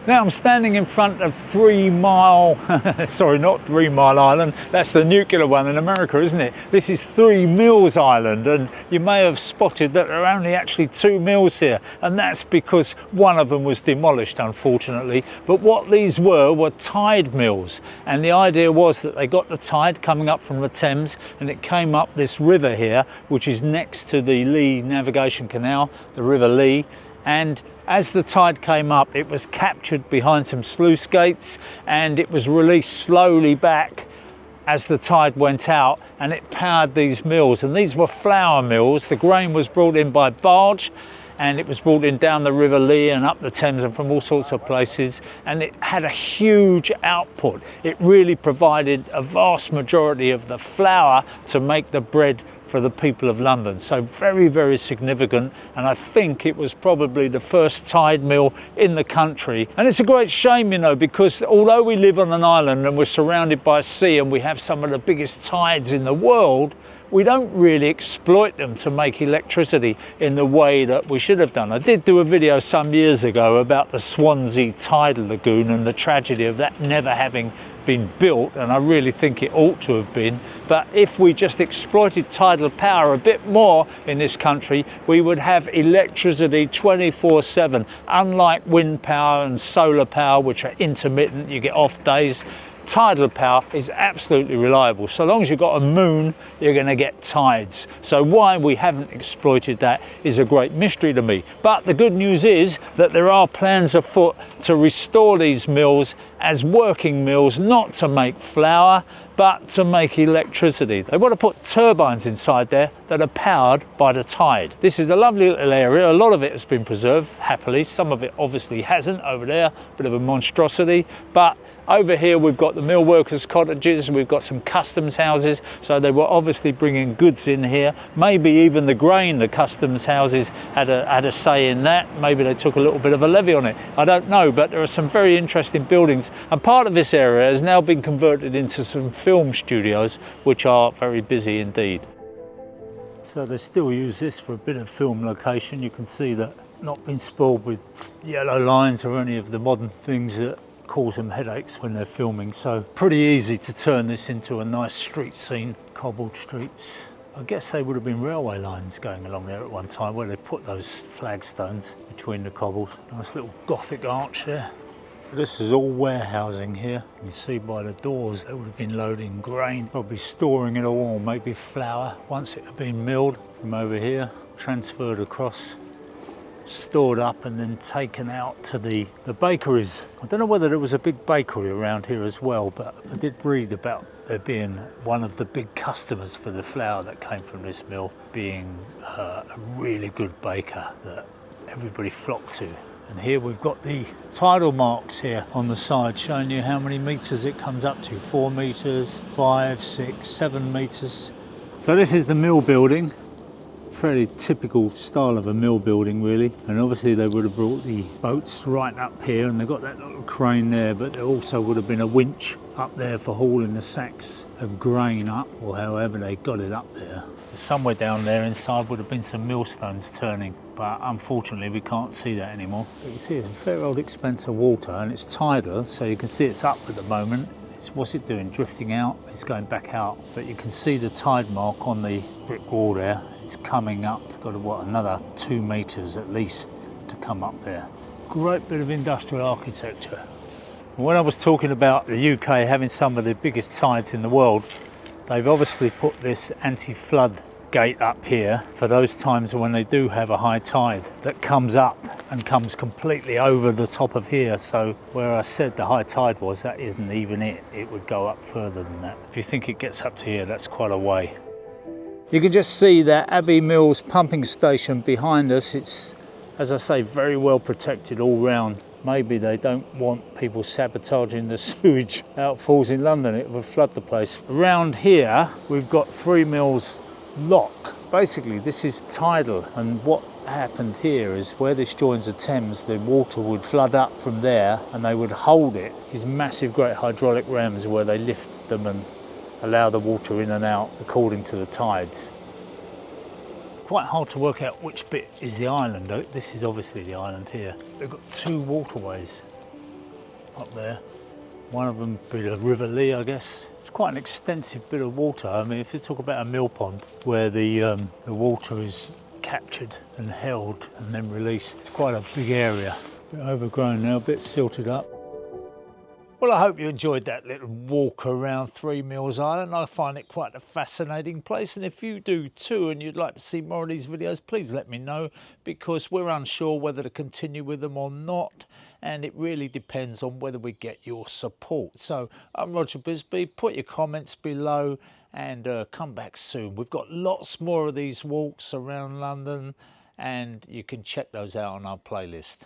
Now I'm standing in front of 3 Mile, sorry, not 3 Mile Island, that's the nuclear one in America, isn't it? This is 3 Mills Island, and you may have spotted that there are only actually 2 mills here, and that's because one of them was demolished, unfortunately. But what these were tide mills, and the idea was that they got the tide coming up from the Thames, and it came up this river here, which is next to the Lee Navigation Canal, the River Lee, and as the tide came up, it was captured behind some sluice gates and it was released slowly back as the tide went out, and it powered these mills. And these were flour mills. The grain was brought in by barge, and it was brought in down the River Lee and up the Thames and from all sorts of places, and it had a huge output. It really provided a vast majority of the flour to make the bread for the people of London. So very, very significant, and I think it was probably the first tide mill in the country. And it's a great shame, you know, because although we live on an island and we're surrounded by sea and we have some of the biggest tides in the world, we don't really exploit them to make electricity in the way that we should have done. I did do a video some years ago about the Swansea tidal lagoon and the tragedy of that never having been built, and I really think it ought to have been. But if we just exploited tidal power a bit more in this country, we would have electricity 24/7, unlike wind power and solar power, which are intermittent, you get off days. Tidal power is absolutely reliable. So long as you've got a moon, you're going to get tides. So why we haven't exploited that is a great mystery to me. But the good news is that there are plans afoot to restore these mills as working mills, not to make flour, but to make electricity. They want to put turbines inside there that are powered by the tide. This is a lovely little area. A lot of it has been preserved, happily. Some of it obviously hasn't over there, bit of a monstrosity. But over here we've got the mill workers' cottages, we've got some customs houses, so they were obviously bringing goods in here. Maybe even the grain, the customs houses had a say in that. Maybe they took a little bit of a levy on it. I don't know, but there are some very interesting buildings. And part of this area has now been converted into some film studios, which are very busy indeed. So they still use this for a bit of film location. You can see that not been spoiled with yellow lines or any of the modern things that cause them headaches when they're filming. So pretty easy to turn this into a nice street scene, cobbled streets. I guess they would have been railway lines going along there at one time where they put those flagstones between the cobbles. Nice little Gothic arch there. This is all warehousing here. You can see by the doors they would have been loading grain, probably storing it all, or maybe flour once it had been milled from over here, transferred across, stored up and then taken out to the bakeries. I don't know whether there was a big bakery around here as well, but I did read about there being one of the big customers for the flour that came from this mill being a really good baker that everybody flocked to. And here we've got the tidal marks here on the side showing you how many metres it comes up to. 4 metres, 5, 6, 7 metres. So this is the mill building. Fairly typical style of a mill building really, and obviously they would have brought the boats right up here, and they've got that little crane there, but there also would have been a winch up there for hauling the sacks of grain up, or however they got it up there. Somewhere down there inside would have been some millstones turning, but unfortunately we can't see that anymore. But you see it's a fair old expanse of water, and it's tidal, so you can see it's up at the moment. What's it doing? Drifting out? It's going back out. But you can see the tide mark on the brick wall there. It's coming up. Got what, another 2 metres at least to come up there. Great bit of industrial architecture. When I was talking about the UK having some of the biggest tides in the world, they've obviously put this anti-flood gate up here for those times when they do have a high tide that comes up and comes completely over the top of here. So where I said the high tide was, that isn't even it. It would go up further than that. If you think it gets up to here, that's quite a way. You can just see that Abbey Mills pumping station behind us. It's, as I say, very well protected all round. Maybe they don't want people sabotaging the sewage outfalls in London. It would flood the place. Around here, we've got 3 Mills lock. Basically, this is tidal, and what happened here is where this joins the Thames, the water would flood up from there and they would hold it. These massive great hydraulic rams where they lift them and allow the water in and out according to the tides. Quite hard to work out which bit is the island. This is obviously the island here. They've got 2 waterways up there. One of them be the River Lee, I guess. It's quite an extensive bit of water. I mean, if you talk about a mill pond where the water is captured and held and then released, it's quite a big area. A bit overgrown now, a bit silted up. Well, I hope you enjoyed that little walk around Three Mills Island. I find it quite a fascinating place, and if you do too and you'd like to see more of these videos, please let me know, because we're unsure whether to continue with them or not, and it really depends on whether we get your support. So I'm Roger Bisbee. Put your comments below and come back soon. We've got lots more of these walks around London, and you can check those out on our playlist.